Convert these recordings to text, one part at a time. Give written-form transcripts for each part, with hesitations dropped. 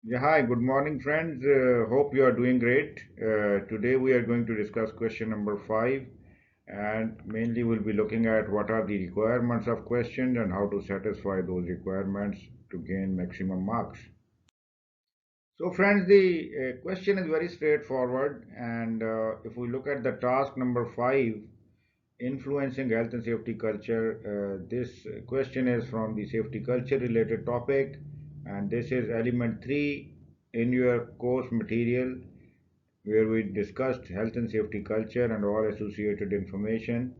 Yeah, hi, good morning, friends. Hope you are doing great. Today we are going to discuss question number five, and mainly we'll be looking at what are the requirements of questions and how to satisfy those requirements to gain maximum marks. So, friends, the question is very straightforward, and if we look at the task number five, influencing health and safety culture, this question is from the safety culture related topic, and this is element 3 in your course material where we discussed health and safety culture and all associated information.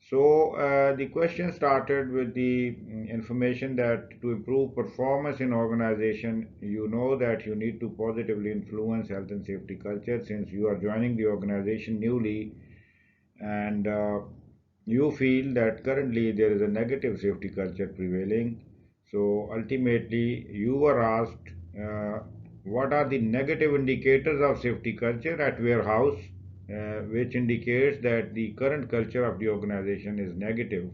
So the question started with the information that to improve performance in organization, you know that you need to positively influence health and safety culture since you are joining the organization newly, and you feel that currently there is a negative safety culture prevailing. So ultimately, you were asked what are the negative indicators of safety culture at warehouse, which indicates that the current culture of the organization is negative.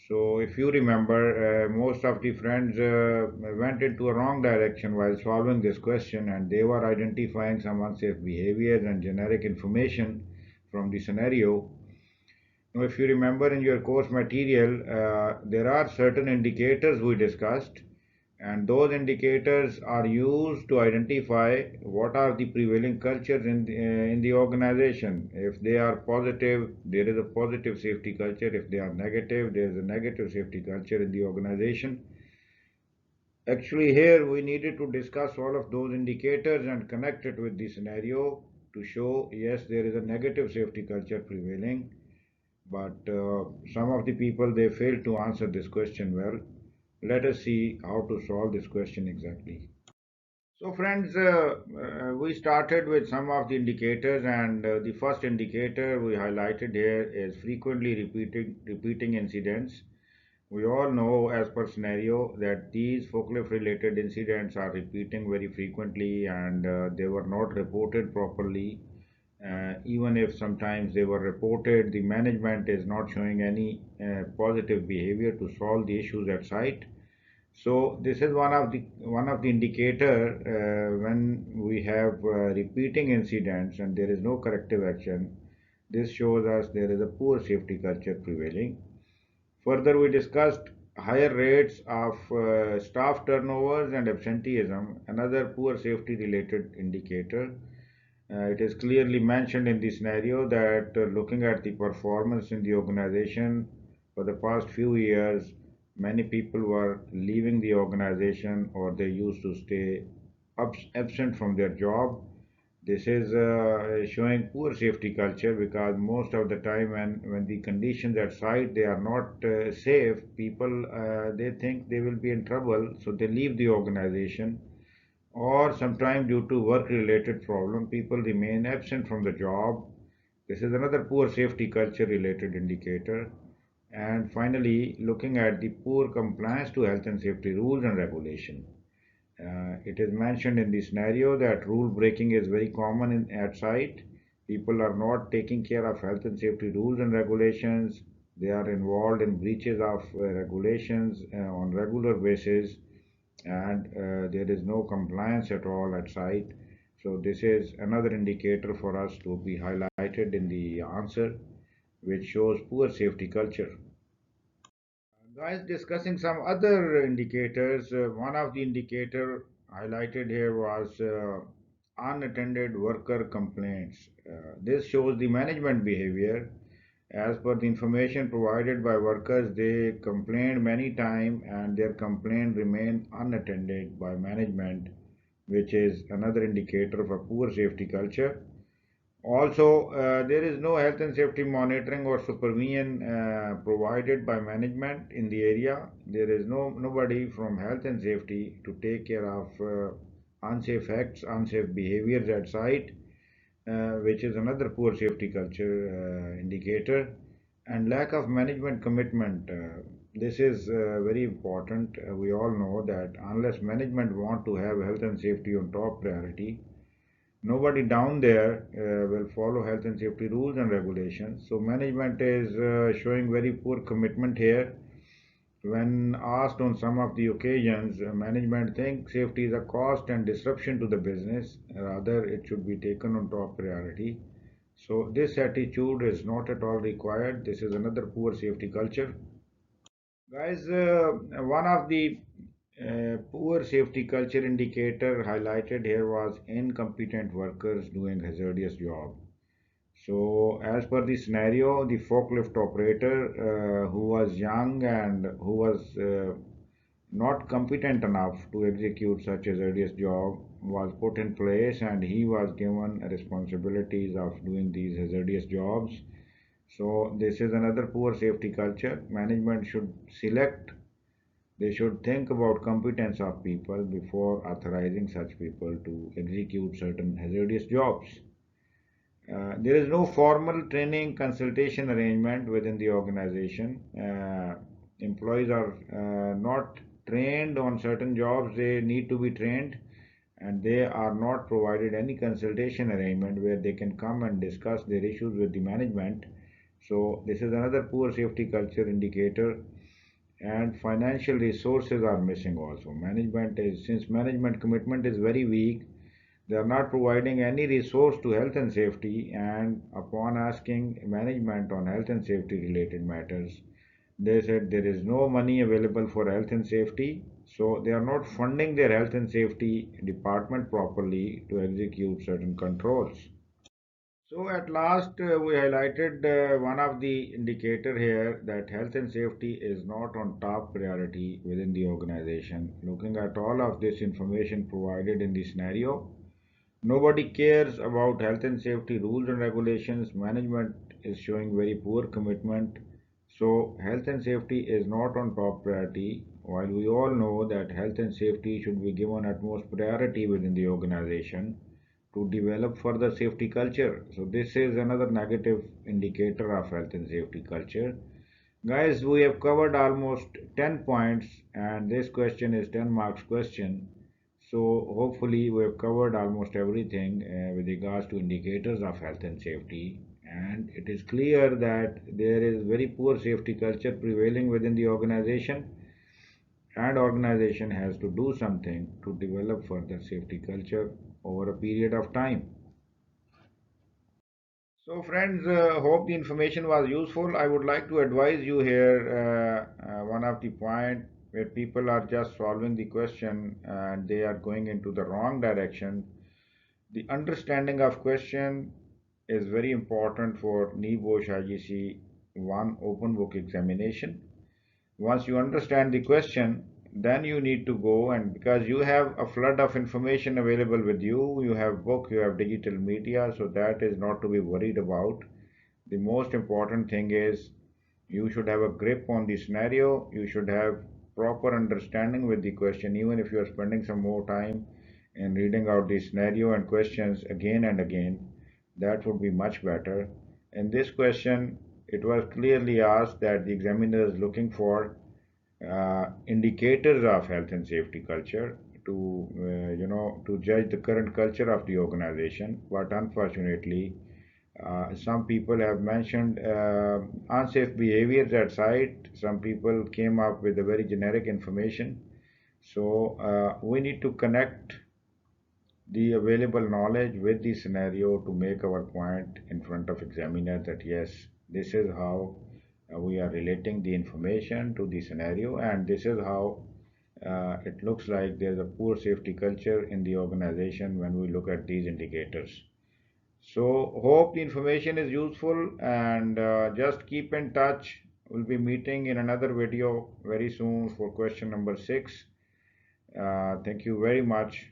So, if you remember, most of the friends went into a wrong direction while solving this question, and they were identifying some unsafe behaviors and generic information from the scenario. Now, if you remember in your course material, there are certain indicators we discussed, and those indicators are used to identify what are the prevailing cultures in the organization. If they are positive, there is a positive safety culture. If they are negative, there is a negative safety culture in the organization. Actually, here we needed to discuss all of those indicators and connect it with the scenario to show yes, there is a negative safety culture prevailing, but some of the people they failed to answer this question well. Let us see how to solve this question exactly. So, friends, we started with some of the indicators, and the first indicator we highlighted here is frequently repeating incidents. We all know, as per scenario, that these forklift-related incidents are repeating very frequently, and they were not reported properly. Even if sometimes they were reported, the management is not showing any positive behavior to solve the issues at site. So this is one of the indicator when we have repeating incidents and there is no corrective action. This shows us there is a poor safety culture prevailing. Further, we discussed higher rates of staff turnovers and absenteeism, another poor safety related indicator. It is clearly mentioned in the scenario that looking at the performance in the organization for the past few years, many people were leaving the organization or they used to stay absent from their job. This is showing poor safety culture because most of the time when the conditions at site they are not safe, people they think they will be in trouble, so they leave the organization, or sometimes due to work related problem people remain absent from the job. This is another poor safety culture related indicator. And finally, looking at the poor compliance to health and safety rules and regulation. It is mentioned in the scenario that rule breaking is very common at site. People are not taking care of health and safety rules and regulations. They are involved in breaches of regulations on regular basis, and there is no compliance at all at site. So this is another indicator for us to be highlighted in the answer, which shows poor safety culture. Guys, discussing some other indicators. One of the indicator highlighted here was unattended worker complaints. This shows the management behavior. As per the information provided by workers, they complained many times and their complaint remained unattended by management, which is another indicator of a poor safety culture. Also, there is no health and safety monitoring or supervision provided by management in the area. There is nobody from health and safety to take care of unsafe acts, unsafe behaviors at site, which is another poor safety culture indicator. And lack of management commitment. This is very important. We all know that unless management want to have health and safety on top priority, nobody down there will follow health and safety rules and regulations. So management is showing very poor commitment here, when asked on some of the occasions, management thinks safety is a cost and disruption to the business. Rather, it should be taken on top priority. So this attitude is not at all required. This is another poor safety culture. Guys, one of the poor safety culture indicator highlighted here was incompetent workers doing hazardous job. So as per the scenario, the forklift operator who was young and who was not competent enough to execute such a hazardous job was put in place, and he was given responsibilities of doing these hazardous jobs. So this is another poor safety culture. Management should select, they should think about competence of people before authorizing such people to execute certain hazardous jobs. There is no formal training consultation arrangement within the organization. Employees are not trained on certain jobs, they need to be trained, and they are not provided any consultation arrangement where they can come and discuss their issues with the management. So this is another poor safety culture indicator. And financial resources are missing also. Management is, since management commitment is very weak, they are not providing any resource to health and safety, and upon asking management on health and safety related matters, they said there is no money available for health and safety, so they are not funding their health and safety department properly to execute certain controls. So at last, we highlighted one of the indicator here that health and safety is not on top priority within the organization. Looking at all of this information provided in the scenario, nobody cares about health and safety rules and regulations. Management is showing very poor commitment. So health and safety is not on top priority. While we all know that health and safety should be given utmost priority within the organization to develop further safety culture. So this is another negative indicator of health and safety culture. Guys, we have covered almost 10 points, and this question is 10 marks question. So hopefully we have covered almost everything with regards to indicators of health and safety. And it is clear that there is very poor safety culture prevailing within the organization, and organization has to do something to develop further safety culture over a period of time. So friends, hope the information was useful. I would like to advise you here one of the point where people are just solving the question and they are going into the wrong direction. The understanding of question is very important for NEBOSH IGC 1 open book examination. Once you understand the question, then you need to go, and because you have a flood of information available with you, you have book, you have digital media, so that is not to be worried about. The most important thing is you should have a grip on the scenario, you should have proper understanding with the question. Even if you are spending some more time in reading out the scenario and questions again and again, that would be much better. In this question, it was clearly asked that the examiner is looking for indicators of health and safety culture to to judge the current culture of the organization. But unfortunately, some people have mentioned unsafe behaviors at site. Some people came up with a very generic information. So we need to connect the available knowledge with the scenario to make our point in front of examiner that yes, this is how we are relating the information to the scenario, and this is how it looks like there's a poor safety culture in the organization when we look at these indicators. So hope the information is useful, and just keep in touch. We'll be meeting in another video very soon for question number 6. Thank you very much.